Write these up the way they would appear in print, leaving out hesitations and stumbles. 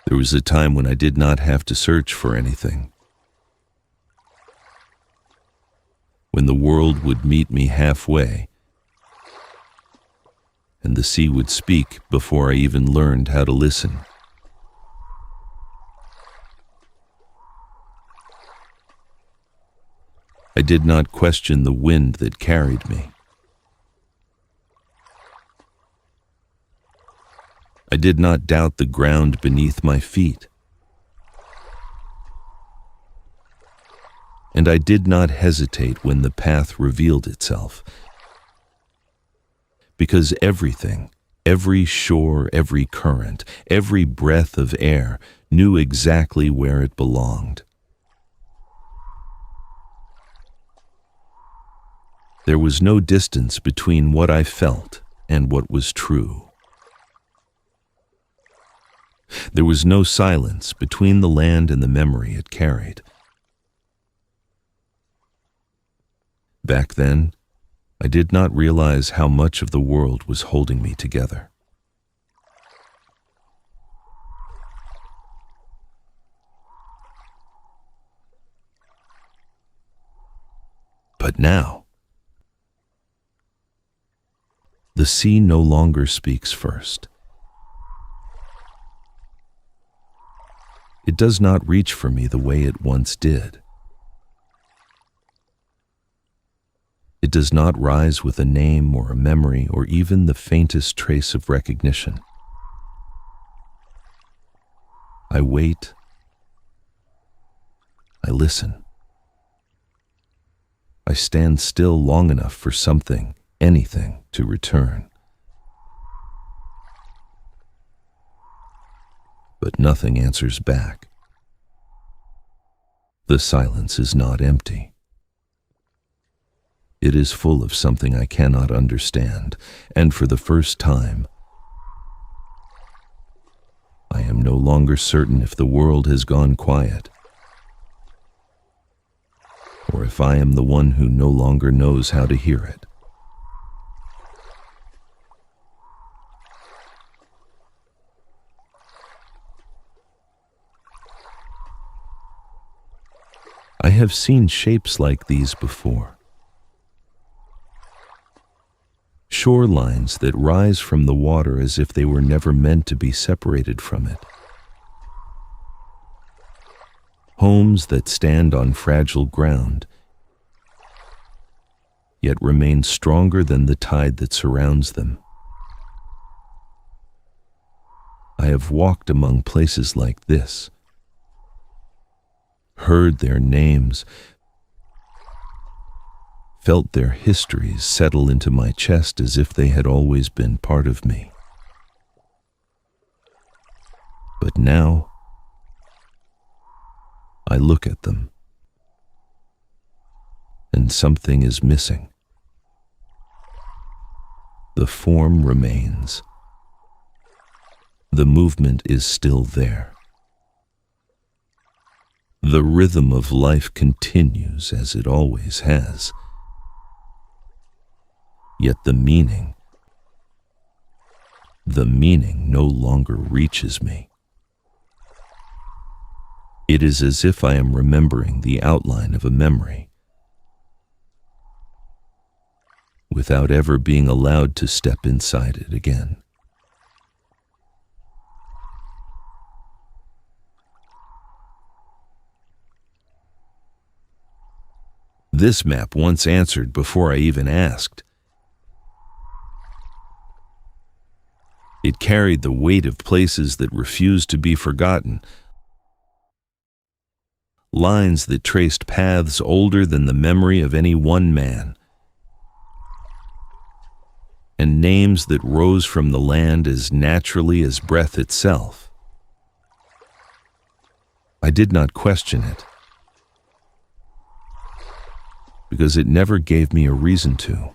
There was a time when I did not have to search for anything, when the world would meet me halfway, and the sea would speak before I even learned how to listen. I did not question the wind that carried me. I did not doubt the ground beneath my feet. And I did not hesitate when the path revealed itself. Because everything, every shore, every current, every breath of air knew exactly where it belonged. There was no distance between what I felt and what was true. There was no silence between the land and the memory it carried. Back then, I did not realize how much of the world was holding me together. But now, the sea no longer speaks first. It does not reach for me the way it once did. It does not rise with a name or a memory or even the faintest trace of recognition. I wait. I listen. I stand still long enough for something, anything, to return. But nothing answers back. The silence is not empty. It is full of something I cannot understand, and for the first time, I am no longer certain if the world has gone quiet, or if I am the one who no longer knows how to hear it. I have seen shapes like these before. Shorelines that rise from the water as if they were never meant to be separated from it. Homes that stand on fragile ground, yet remain stronger than the tide that surrounds them. I have walked among places like this, heard their names, felt their histories settle into my chest as if they had always been part of me. But now, I look at them, and something is missing. The form remains. The movement is still there. The rhythm of life continues as it always has. Yet the meaning no longer reaches me. It is as if I am remembering the outline of a memory, without ever being allowed to step inside it again. This map once answered before I even asked. It carried the weight of places that refused to be forgotten, lines that traced paths older than the memory of any one man, and names that rose from the land as naturally as breath itself. I did not question it, because it never gave me a reason to.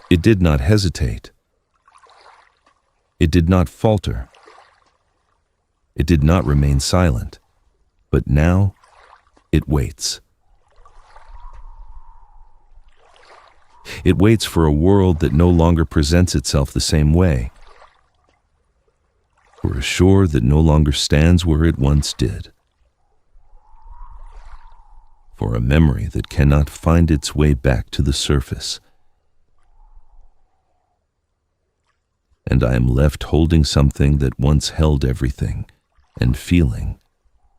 It did not hesitate. It did not falter. It did not remain silent. But now, it waits. It waits for a world that no longer presents itself the same way. for a shore that no longer stands where it once did, for a memory that cannot find its way back to the surface. And I am left holding something that once held everything and feeling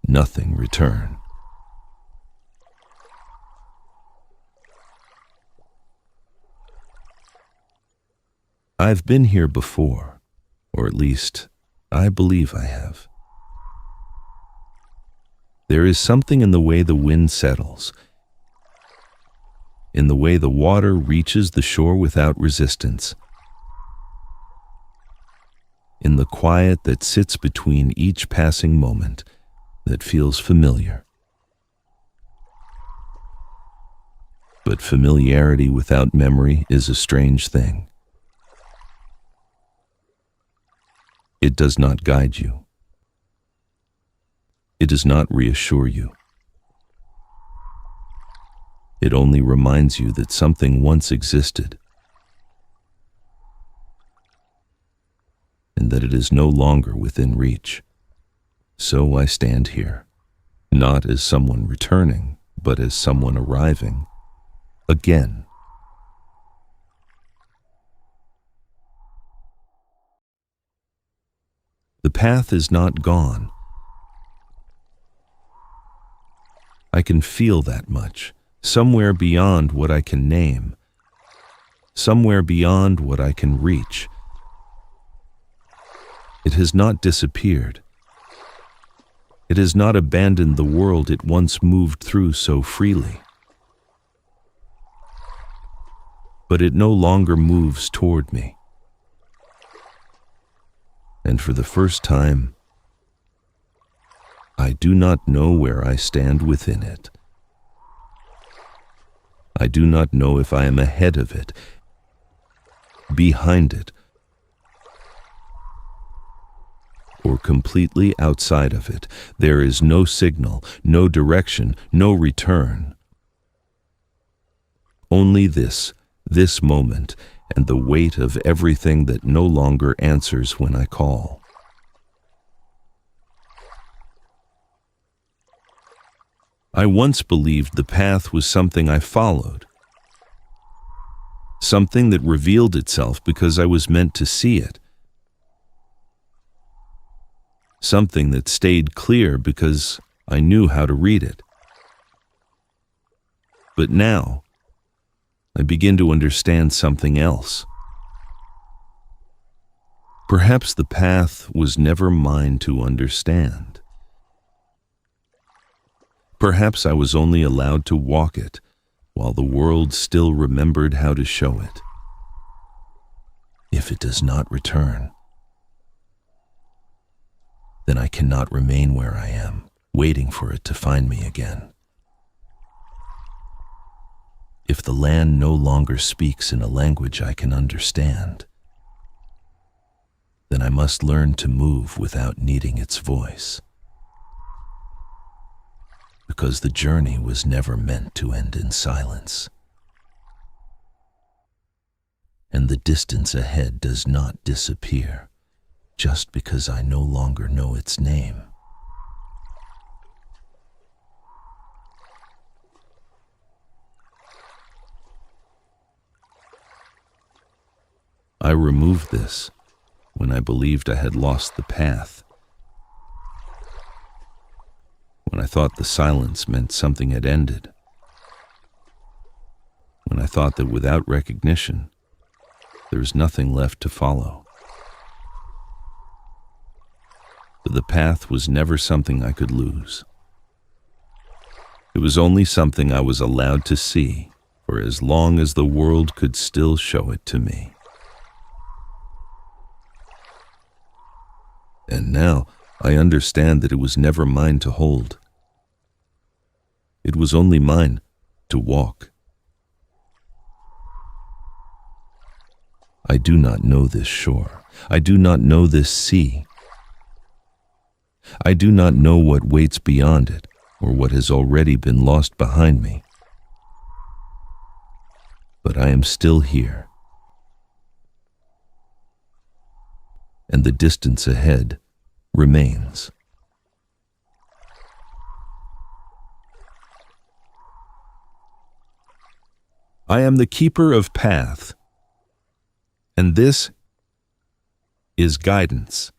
nothing return. I've been here before, or at least I believe I have. There is something in the way the wind settles, in the way the water reaches the shore without resistance, in the quiet that sits between each passing moment that feels familiar. But familiarity without memory is a strange thing. It does not guide you. It does not reassure you. It only reminds you that something once existed, and that it is no longer within reach. So I stand here, not as someone returning, but as someone arriving again. The path is not gone. I can feel that much, somewhere beyond what I can name, somewhere beyond what I can reach. It has not disappeared. It has not abandoned the world it once moved through so freely. But it no longer moves toward me. And for the first time, I do not know where I stand within it. I do not know if I am ahead of it, behind it, or completely outside of it. There is no signal, no direction, no return. Only this moment, and the weight of everything that no longer answers when I call. I once believed the path was something I followed, something that revealed itself because I was meant to see it, something that stayed clear because I knew how to read it. But now, I begin to understand something else. Perhaps the path was never mine to understand. Perhaps I was only allowed to walk it while the world still remembered how to show it. If it does not return, then I cannot remain where I am, waiting for it to find me again. If the land no longer speaks in a language I can understand, then I must learn to move without needing its voice. Because the journey was never meant to end in silence. And the distance ahead does not disappear just because I no longer know its name. I removed this when I believed I had lost the path, when I thought the silence meant something had ended, when I thought that without recognition, there was nothing left to follow. But the path was never something I could lose. It was only something I was allowed to see for as long as the world could still show it to me. And now I understand that it was never mine to hold. It was only mine to walk. I do not know this shore. I do not know this sea. I do not know what waits beyond it or what has already been lost behind me. But I am still here. And the distance ahead remains. I am the keeper of path, and this is guidance.